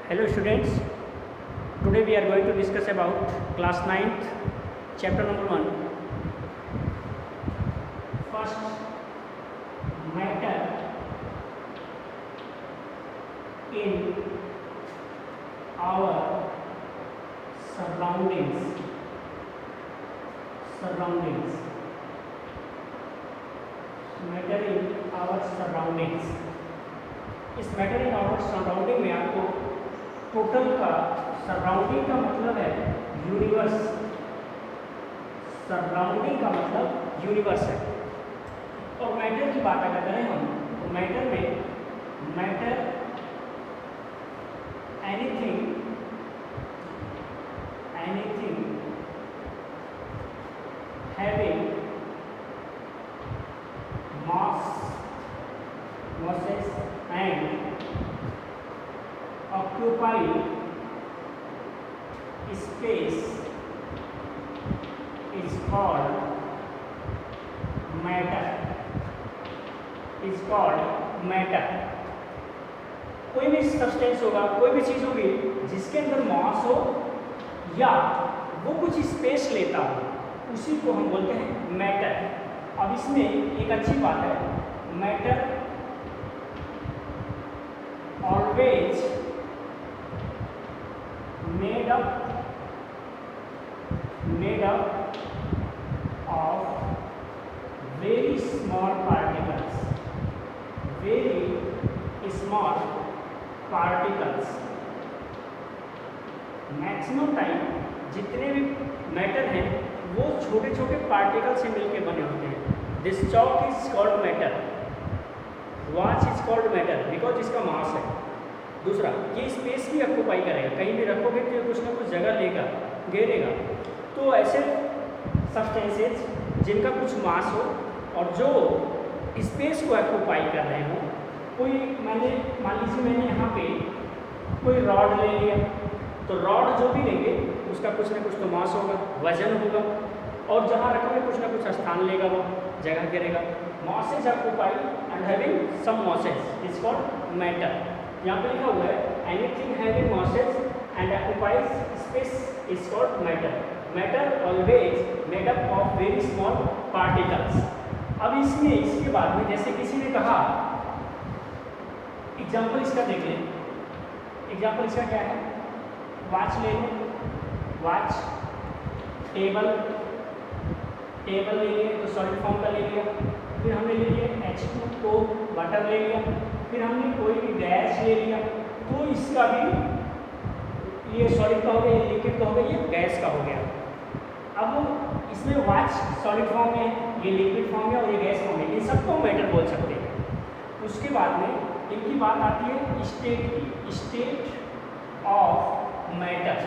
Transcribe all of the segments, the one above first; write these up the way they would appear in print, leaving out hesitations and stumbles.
Hello students, today we are going to discuss about class 9th chapter number 1. First, matter in our surroundings. Matter in our surroundings. इस matter in our surrounding में आपको total का surrounding का मतलब है universe. Surrounding का मतलब universe है। और मैटर की बात अगर करें हम तो मैटर में matter anything having masses and occupy space is called matter. कोई भी सब्सटेंस होगा, कोई भी चीज होगी जिसके अंदर मास हो या वो कुछ स्पेस लेता हो, उसी को हम बोलते हैं मैटर। अब इसमें एक अच्छी बात है, matter always made up of very small particles. Maximum time जितने भी मैटर हैं वो छोटे छोटे पार्टिकल से मिलकर बने होते हैं। This chalk is called matter, watch is called matter because इसका मास है। दूसरा, ये स्पेस भी ऑक्यूपाई करेगा, कहीं भी रखोगे तो कुछ ना कुछ जगह लेगा, घेरेगा। तो ऐसे सब्सटेंसेस जिनका कुछ मास हो और जो स्पेस को ऑक्यूपाई कर रहे हो, मान लीजिए मैंने यहाँ पे कोई रॉड ले लिया, तो रॉड जो भी लेंगे उसका कुछ ना कुछ तो मास होगा, वजन होगा, और जहाँ रखोगे कुछ ना कुछ स्थान लेगा, वो जगह घेरेगा। masses occupied and having some masses is called matter. यहाँ पे लिखा हुआ है anything having masses and occupies space is called matter. Matter always made up of very small particles. अब इसमें इसके बाद में जैसे किसी ने कहा, एग्जाम्पल इसका देख लें। एग्जाम्पल इसका क्या है? वॉच ले लें, वॉच, टेबल ले लिए तो सॉलिड फॉर्म का ले लिया, फिर हमने ले लिया H2O वाटर ले लिया, फिर हमने कोई भी गैस ले लिया, तो इसका भी ये सॉलिड का हो गया, ये लिक्विड का हो गया, ये गैस का हो गया। अब इसमें वॉच सॉलिड फॉर्म में, ये लिक्विड फॉर्म में और ये गैस फॉर्म में, इन सबको मैटर बोल सकते हैं। उसके बाद में इनकी बात आती है स्टेट की, स्टेट ऑफ मैटर।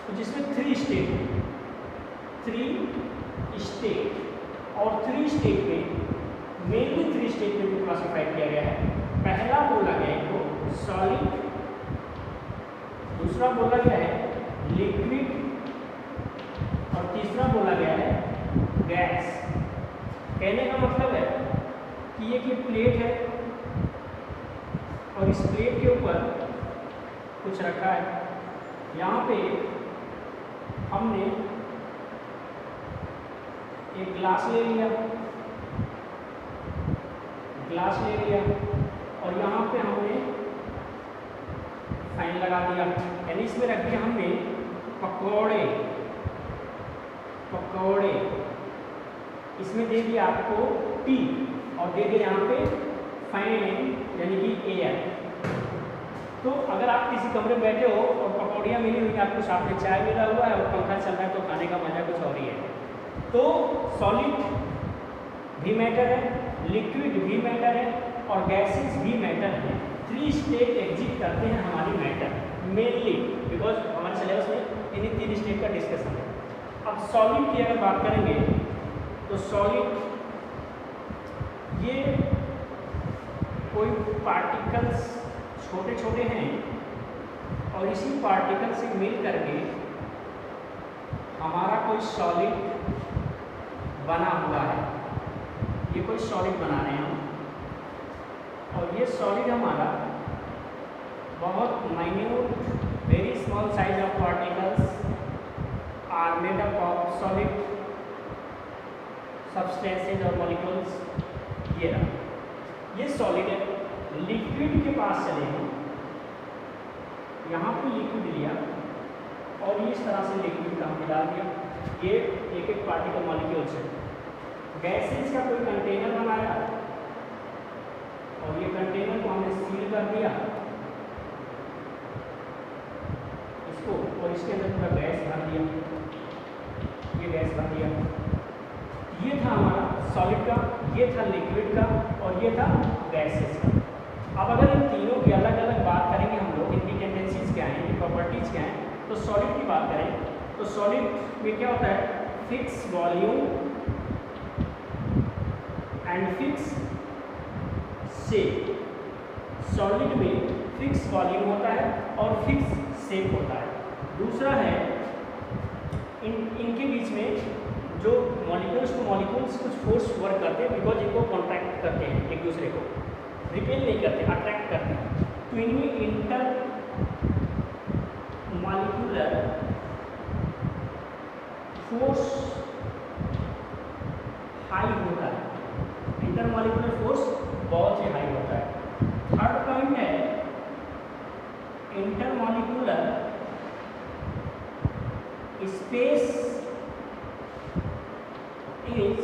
तो जिसमें 3 स्टेट है, 3 स्टेट, और 3 स्टेट में मेनली 3 स्टेट में भी क्लासिफाई किया गया है। पहला बोला गया है इनको सॉलिड, दूसरा बोला गया है लिक्विड, और तीसरा बोला गया है गैस। कहने का मतलब है कि ये प्लेट है और इस प्लेट के ऊपर कुछ रखा है। यहाँ पे हमने एक ग्लास ले लिया, और यहाँ पे हमने फैन लगा दिया, यानी इसमें रख दिया हमने पकौड़े, इसमें दे दिया आपको टी, और दे दिया यहाँ पे फैन यानी कि एयर। तो अगर आप किसी कमरे में बैठे हो और पकौड़ियाँ मिली हुई, आपको सामने चाय मिला हुआ है और पंखा चल रहा है, तो खाने का मजा कुछ और ही है। तो सॉलिड भी मैटर है, लिक्विड भी मैटर है, और गैसेस भी मैटर है। 3 स्टेट एग्जिस्ट करते हैं हमारी मैटर मेनली, बिकॉज हमारे सिलेबस में इन्हीं 3 स्टेट का डिस्कशन है। अब सॉलिड की अगर बात करेंगे तो सॉलिड ये कोई पार्टिकल्स छोटे छोटे हैं, और इसी पार्टिकल से मिल करके हमारा कोई सॉलिड बना हुआ है। ये कोई सॉलिड बना रहे हैं हम, और ये सॉलिड हमारा बहुत minute very small size of particles are made up of solid substances और मॉलिक्यूल्स। ये रहा ये सॉलिड है। लिक्विड के पास चले हैं, यहाँ पे लिक्विड लिया और इस तरह से लिक्विड का हमने डाल दिया, ये एक एक पार्टिकल मॉलिक्यूल्स है। गैसेज का कोई कंटेनर बनाया और ये कंटेनर को हमने सील कर दिया इसको, और इसके अंदर पूरा गैस भर दिया, ये गैस भर दिया। ये था हमारा सॉलिड का, ये था लिक्विड का और ये था गैसेज का। अब अगर इन तीनों की अलग अलग बात करेंगे हम लोग, इनकी टेंडेंसीज क्या हैं, इनकी प्रॉपर्टीज क्या हैं, तो सॉलिड की बात करें तो सॉलिड में क्या होता है, fix volume and fix shape. Solid में फिक्स वॉल्यूम होता है और फिक्स शेप होता है। दूसरा है इनके बीच में जो मॉलिक्यूल्स टू मॉलिक्यूल्स कुछ फोर्स वर्क करते हैं, बिकॉज इनको कॉन्ट्रैक्ट करते हैं एक दूसरे को, रिपेल नहीं करते, अट्रैक्ट करते हैं। तो इनमें इंटर मॉलिक्यूलर फोर्स हाई होता है, इंटर मॉलिक्यूलर फोर्स बहुत ही हाई होता है। थर्ड पॉइंट है inter molecular space is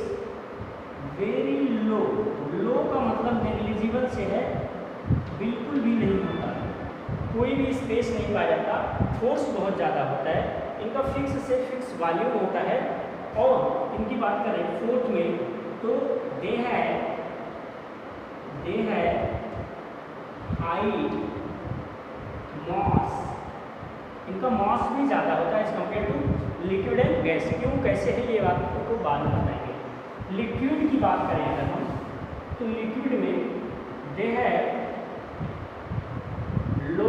very low. Low का मतलब नेग्लिजिबल से है, बिल्कुल भी नहीं होता, कोई भी स्पेस नहीं पाया जाता, फोर्स बहुत ज़्यादा होता है। इनका फिक्स से फिक्स वॉल्यूम होता है। और इनकी बात करें फोर्थ में तो दे है हाई मॉस, इनका मॉस भी ज़्यादा होता है as compare to liquid and gas. क्यों, कैसे है, ये बात को बाद में बताएंगे। लिक्विड की बात करें अगर हम तो लिक्विड में दे है low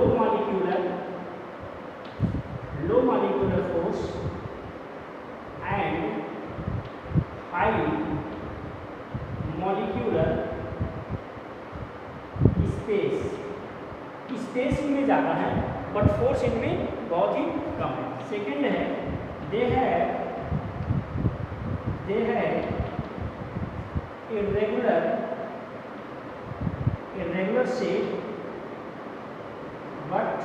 molecular force and high molecular space इनमें ज़्यादा है बट फोर्स इनमें बहुत ही कम है। सेकेंड है दे है irregular shape but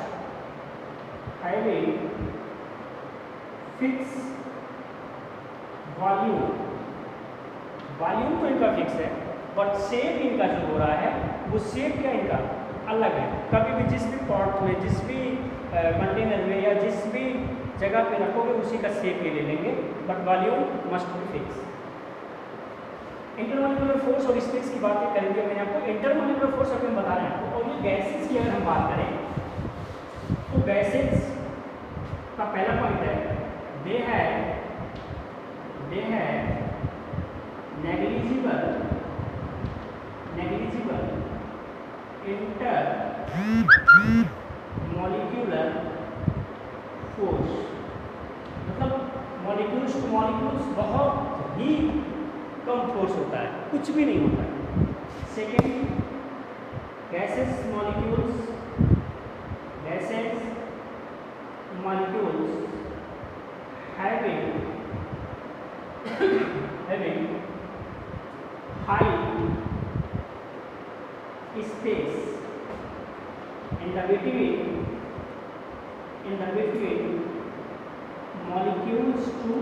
having fixed volume तो इनका फिक्स है बट शेप इनका जो हो रहा है वो शेप क्या इनका अलग है। कभी भी जिस भी पॉट में, जिस भी कंटेनर में या जिस भी जगह पे रखोगे उसी का शेप ले लेंगे but volume must be fix. Intermolecular force और स्पेस की बातें करेंगे मैंने आपको। इंटरमॉलिक्यूलर फोर्स अभी हम बता रहे हैं आपको। और ये गैसेज की अगर हम बात करें तो गैसेज का पहला पॉइंट है दे है नेग्लिजिबल इंटर मॉलिक्यूलर फोर्स, मतलब मॉलिक्यूल्स टू मॉलिक्यूल्स बहुत ही कम फोर्स होता है, कुछ भी नहीं होता है। Second gases molecules having high space in the between molecules to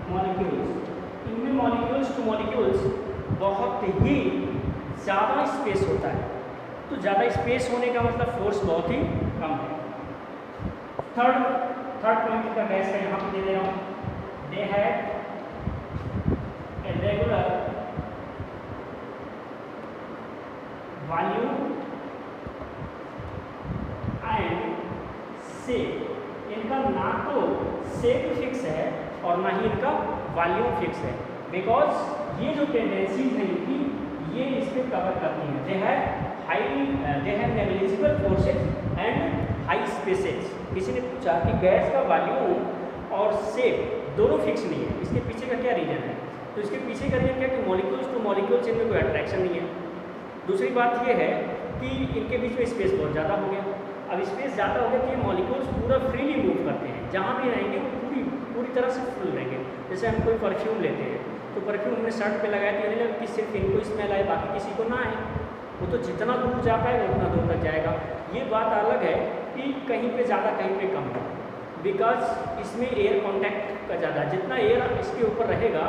molecules। इनमें molecules to molecules बहुत ही ज़्यादा स्पेस होता है, तो ज़्यादा स्पेस होने का मतलब फोर्स बहुत ही कम है। थर्ड पॉइंट का गैस का यहाँ पे दे रहा हूँ, they have a regular volume and shape. इनका ना तो शेप फिक्स है और ना ही इनका वॉल्यूम फिक्स है, बिकॉज ये जो टेंडेंसीज हैं इनकी ये इस पर कवर करती हैं। They have negligible forces and high spaces. किसी ने पूछा कि गैस का वॉल्यूम और शेप दोनों फिक्स नहीं है, इसके पीछे का क्या रीजन है? तो इसके पीछे का रीज़न क्या कि मॉलिक्यूल्स टू मॉलिक्यूल चेन में कोई अट्रैक्शन नहीं है। दूसरी बात ये है कि इनके बीच में स्पेस बहुत ज़्यादा हो गया। अब स्पेस ज़्यादा हो गया कि मॉलिक्यूल्स पूरा फ्रीली मूव करते हैं, जहाँ भी रहेंगे वो पूरी तरह से फुल रहेंगे। जैसे हम कोई परफ्यूम लेते हैं तो परफ्यूम हमने शर्ट पे लगाया तो नहीं कि सिर्फ इनको स्मेल आए बाकी किसी को ना आए, वो तो जितना दूर जा पाएगा उतना दूर तक जाएगा। ये बात अलग है कि कहीं पे ज़्यादा कहीं पे कम है, बिकॉज इसमें एयर कॉन्टैक्ट का ज़्यादा, जितना एयर इसके ऊपर रहेगा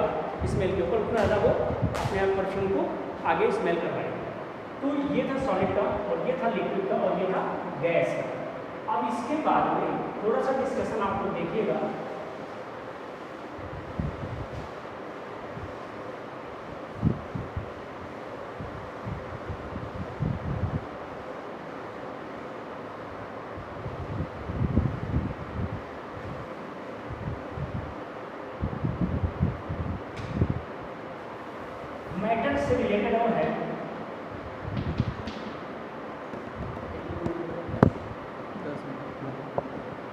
स्मेल के ऊपर उतना ज़्यादा वो अपने आप परफ्यूम को आगे स्मेल करवाएगा। तो ये था सॉलिड का और ये था लिक्विड का और ये था गैस का। अब इसके बाद में थोड़ा सा डिस्कशन आप लोग देखिएगा। मैटर से रिलेटेड और है,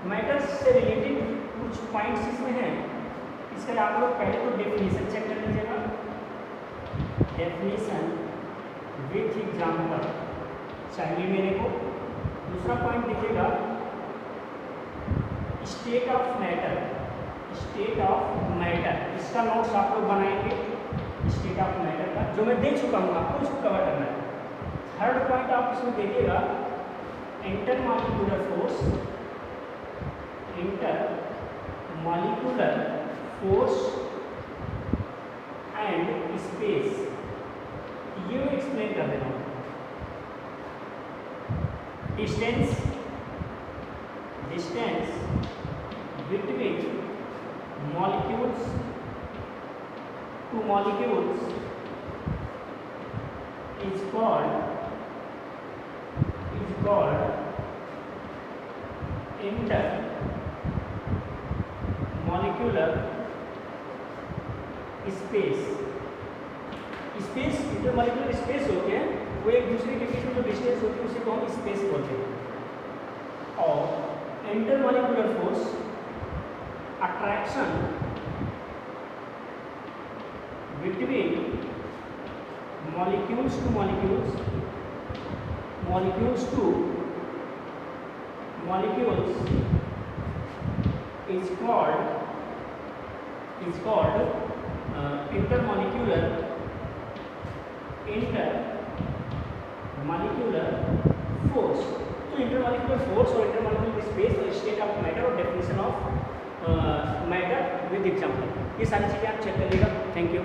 मैटर से रिलेटेड कुछ पॉइंट्स इसमें हैं। इसका आप लोग पहले तो डेफिनेशन चेक कर लीजिएगा, डेफिनेशन विथ एग्जाम्पल चाहिए मेरे को। दूसरा पॉइंट देखिएगा state of matter, state of matter, इसका नोट्स आप लोग बनाएंगे स्टेट ऑफ मैटर का, जो मैं दे चुका हूँ आपको, इसको कवर करना है। थर्ड पॉइंट आप इसमें देखिएगा intermolecular force, intermolecular force and space, ये मैं एक्सप्लेन कर देता हूँ। Distance, distance between molecules to molecules is called intermolecular space। Space, intermolecular space होते हैं वो एक दूसरे के बीच में जो डिस्टेंस होती है उसे को हम स्पेस बोलते हैं। और intermolecular force attraction between molecules to molecules, molecules to molecules is called intermolecular force। तो इंटरमॉलिक्यूलर फोर्स और इंटरमॉलिक्यूलर स्पेस और स्टेट ऑफ मैटर और definition of matter with example, ये सारी चीज़ें आप चेक करिएगा। Thank you.